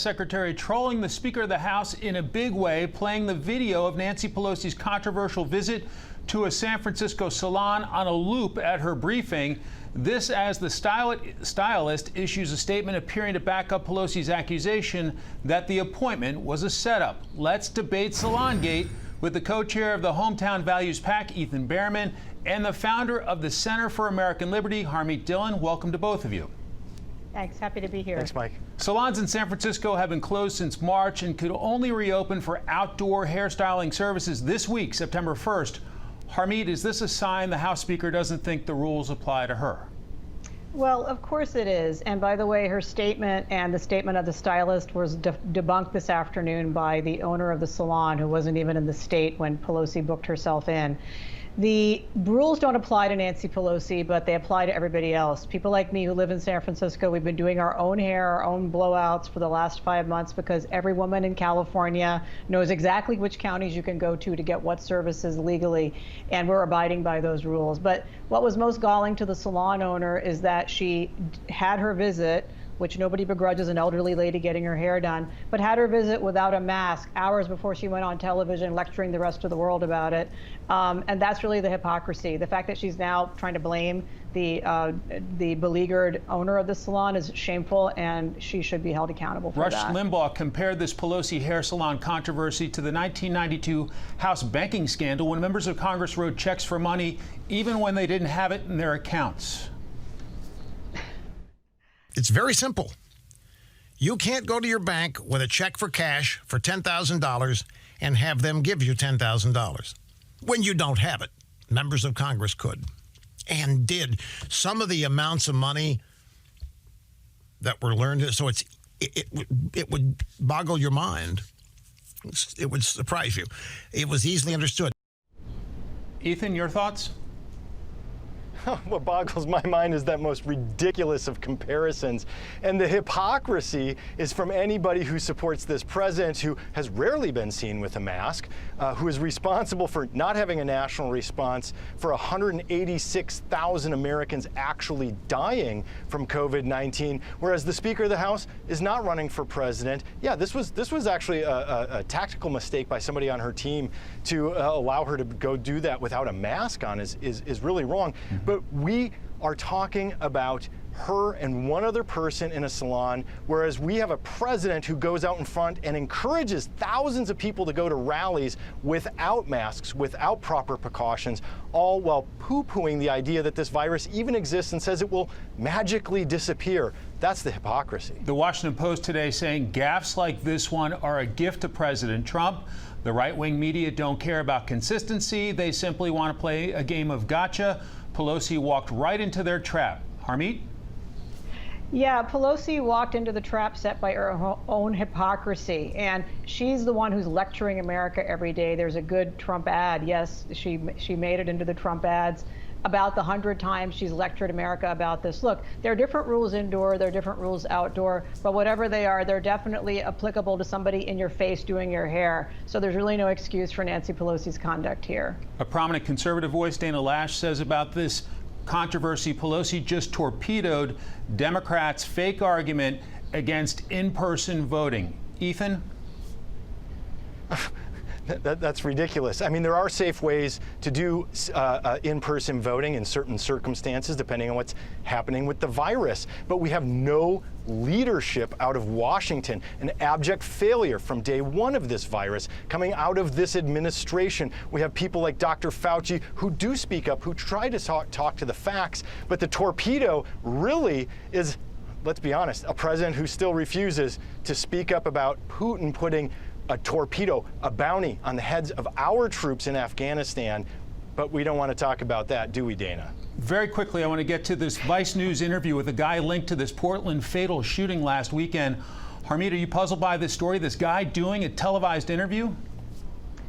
Secretary trolling the Speaker of the House in a big way, playing the video of Nancy Pelosi's controversial visit to a San Francisco salon on a loop at her briefing. This as the stylist issues a statement appearing to back up Pelosi's accusation that the appointment was a setup. Let's debate Salongate with the co-chair of the Hometown Values PAC, Ethan Behrman, and the founder of the Center for American Liberty, Harmeet Dhillon. Welcome to both of you. Thanks. Happy to be here. Thanks, Mike. Salons in San Francisco have been closed since March and could only reopen for outdoor hairstyling services this week, September 1st. Harmeet, is this a sign the House Speaker doesn't think the rules apply to her? Well, of course it is. And by the way, her statement and the statement of the stylist was debunked this afternoon by the owner of the salon, who wasn't even in the state when Pelosi booked herself in. The rules don't apply to Nancy Pelosi, but they apply to everybody else. People like me who live in San Francisco, we've been doing our own hair, our own blowouts for the last 5 months because every woman in California knows exactly which counties you can go to get what services legally, and we're abiding by those rules. But what was most galling to the salon owner is that she had her visit, which nobody begrudges an elderly lady getting her hair done, but had her visit without a mask hours before she went on television lecturing the rest of the world about it. And that's really the hypocrisy. The fact that she's now trying to blame the beleaguered owner of the salon is shameful, and she should be held accountable for Rush that. Limbaugh compared this Pelosi hair salon controversy to the 1992 House banking scandal when members of Congress wrote checks for money even when they didn't have it in their accounts. It's very simple. You can't go to your bank with a check for cash for $10,000 and have them give you $10,000 when you don't have it. Members of Congress could and did. Some of the amounts of money that were learned, so it would boggle your mind. It would surprise you. It was easily understood. Ethan, your thoughts? What boggles my mind is that most ridiculous of comparisons. And the hypocrisy is from anybody who supports this president, who has rarely been seen with a mask, who is responsible for not having a national response, for 186,000 Americans actually dying from COVID-19, whereas the Speaker of the House is not running for president. Yeah, this was actually a tactical mistake by somebody on her team to allow her to go do that without a mask on is really wrong. But we are talking about her and one other person in a salon, whereas we have a president who goes out in front and encourages thousands of people to go to rallies without masks, without proper precautions, all while poo-pooing the idea that this virus even exists and says it will magically disappear. That's the hypocrisy. The Washington Post today saying gaffes like this one are a gift to President Trump. The right-wing media don't care about consistency. They simply want to play a game of gotcha. Pelosi walked right into their trap. Harmeet? Yeah, Pelosi walked into the trap set by her own hypocrisy, and she's the one who's lecturing America every day. There's a good Trump ad. Yes, she made it into the Trump ads. About the 100 times she's lectured America about this. Look, there are different rules indoor, there are different rules outdoor, but whatever they are, they're definitely applicable to somebody in your face doing your hair. So there's really no excuse for Nancy Pelosi's conduct here. A prominent conservative voice, Dana Loesch, says about this controversy, Pelosi just torpedoed Democrats' fake argument against in-person voting. Ethan? That's ridiculous. I mean, there are safe ways to do in-person voting in certain circumstances, depending on what's happening with the virus. But we have no leadership out of Washington, an abject failure from day one of this virus coming out of this administration. We have people like Dr. Fauci who do speak up, who try to talk to the facts, but the torpedo really is, let's be honest, a president who still refuses to speak up about Putin putting a torpedo, a bounty on the heads of our troops in Afghanistan. But we don't want to talk about that, do we, Dana? Very quickly, I want to get to this Vice News interview with a guy linked to this Portland fatal shooting last weekend. Harmeet, are you puzzled by this story, this guy doing a televised interview?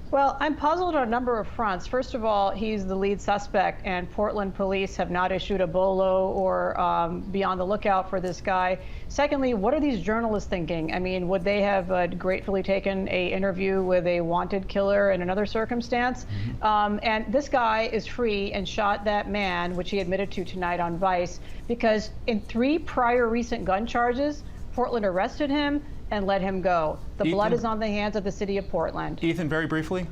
Well, I'm puzzled on a number of fronts. First of all, he's the lead suspect, and Portland police have not issued a bolo or be on the lookout for this guy. Secondly, what are these journalists thinking? I mean, would they have gratefully taken an interview with a wanted killer in another circumstance? And this guy is free and shot that man, which he admitted to tonight on Vice, because in 3 prior recent gun charges, Portland arrested him and let him go. The Ethan? blood is on the hands of the city of Portland. Ethan, very briefly.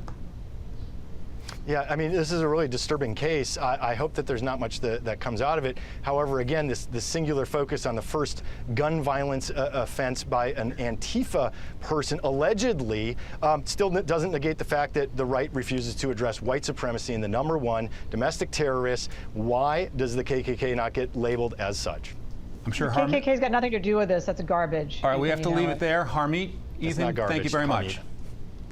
Yeah, I mean, this is a really disturbing case. I hope that there's not much that comes out of it. However, again, this singular focus on the first gun violence offense by an Antifa person, allegedly, still doesn't negate the fact that the right refuses to address white supremacy and the #1 domestic terrorists. Why does the KKK not get labeled as such? I'm sure KKK's got nothing to do with this. That's garbage. All right, we have to You know leave it there. Harmeet, It's Ethan, not garbage, thank you very much. Harmeet.